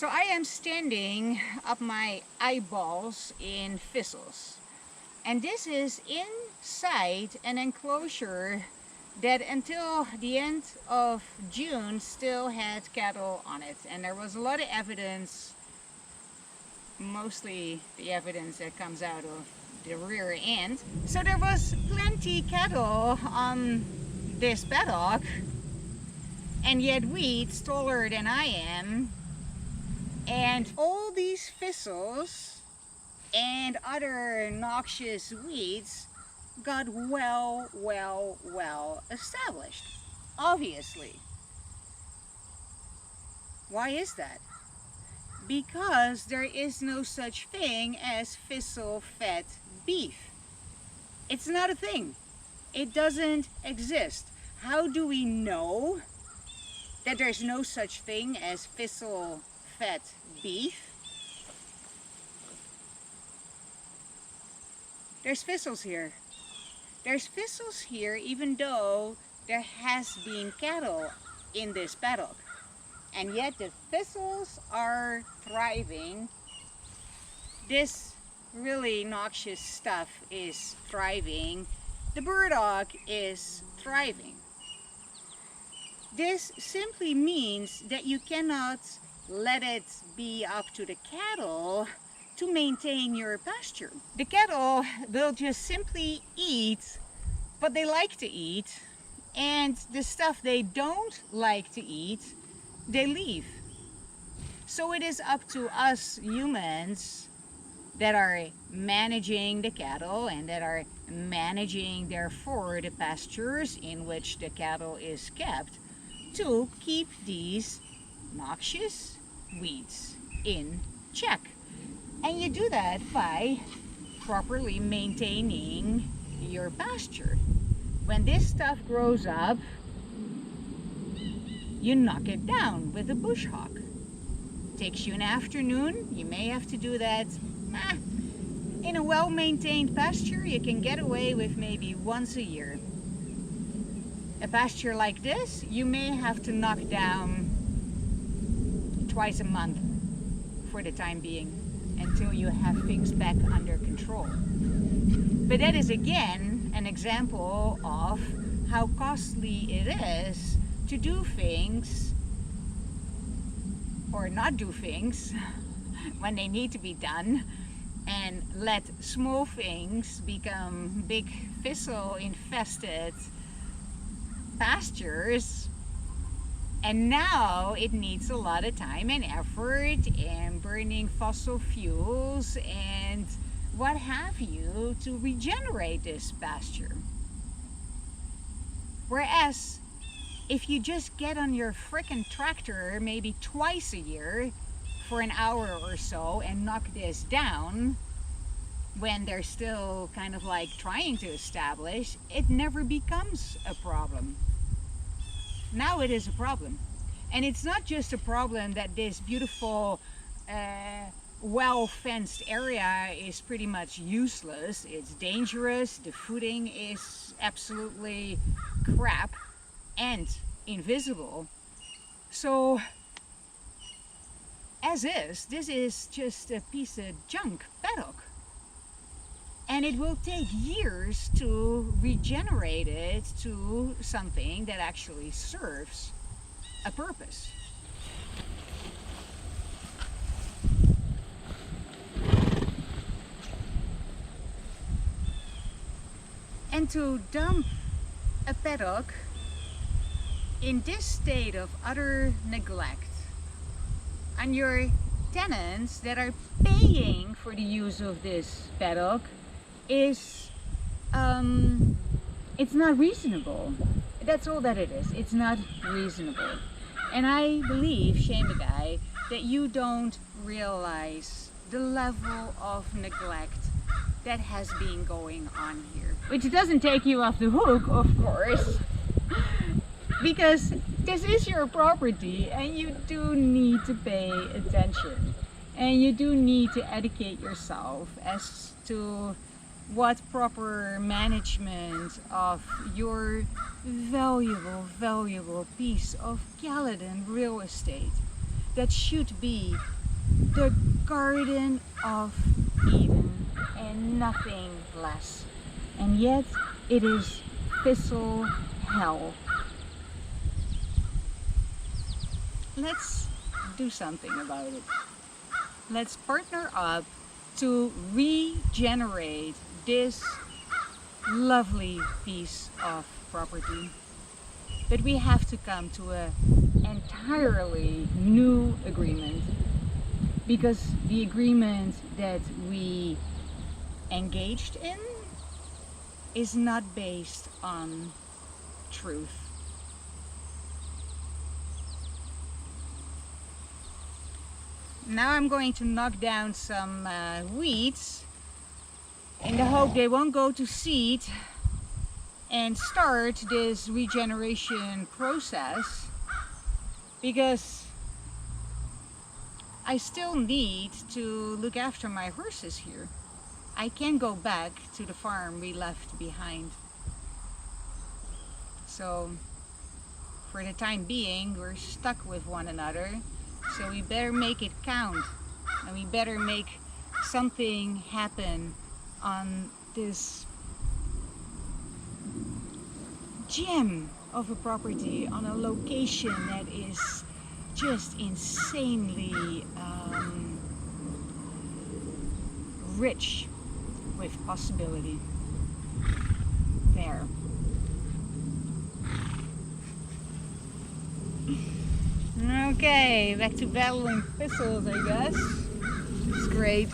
So I am standing up my eyeballs in thistles. And this is inside an enclosure that until the end of June still had cattle on it. And there was a lot of evidence, mostly the evidence that comes out of the rear end. So there was plenty cattle on this paddock, and yet weeds taller than I am. And all these thistles and other noxious weeds got well established, obviously. Why is that? Because there is no such thing as thistle-fed beef. It's not a thing. It doesn't exist. How do we know that there's no such thing as thistle-fed beef? There's thistles here. There's thistles here even though there has been cattle in this paddock. And yet the thistles are thriving. This really noxious stuff is thriving. The burdock is thriving. This simply means that you cannot let it be up to the cattle to maintain your pasture. The cattle will just simply eat what they like to eat, and the stuff they don't like to eat, they leave. So it is up to us humans that are managing the cattle and that are managing therefore the pastures in which the cattle is kept to keep these noxious weeds in check. And you do that by properly maintaining your pasture. When this stuff grows up, you knock it down with a bush hog. Takes you an afternoon. You may have to do that. In a well-maintained pasture, you can get away with maybe once a year. A pasture like this, you may have to knock down twice a month for the time being, until you have things back under control. But that is again an example of how costly it is to do things or not do things when they need to be done, and let small things become big thistle infested pastures. And now it needs a lot of time and effort and burning fossil fuels and what have you to regenerate this pasture. Whereas if you just get on your frickin' tractor maybe twice a year for an hour or so and knock this down when they're still kind of like trying to establish, it never becomes a problem. Now it is a problem. And it's not just a problem that this beautiful well-fenced area is pretty much useless. It's dangerous, the footing is absolutely crap and invisible. So as is, this is just a piece of junk paddock. And it will take years to regenerate it to something that actually serves a purpose. And to dump a paddock in this state of utter neglect on your tenants that are paying for the use of this paddock is it's not reasonable. That's all that it is. It's not reasonable. And I believe, shame the guy, that you don't realize the level of neglect that has been going on here. Which doesn't take you off the hook, of course, because this is your property and you do need to pay attention. And you do need to educate yourself as to what proper management of your valuable piece of Caledon real estate that should be the Garden of Eden and nothing less. And yet it is thistle hell. Let's do something about it. Let's partner up to regenerate this lovely piece of property. But we have to come to an entirely new agreement, because the agreement that we engaged in is not based on truth. Now I'm going to knock down some weeds in the hope they won't go to seed and start this regeneration process, because I still need to look after my horses here. I can't go back to the farm we left behind. So for the time being, we're stuck with one another. So we better make it count, and we better make something happen on this gem of a property, on a location that is just insanely rich with possibility. There. Okay, back to battling thistles, I guess. It's great.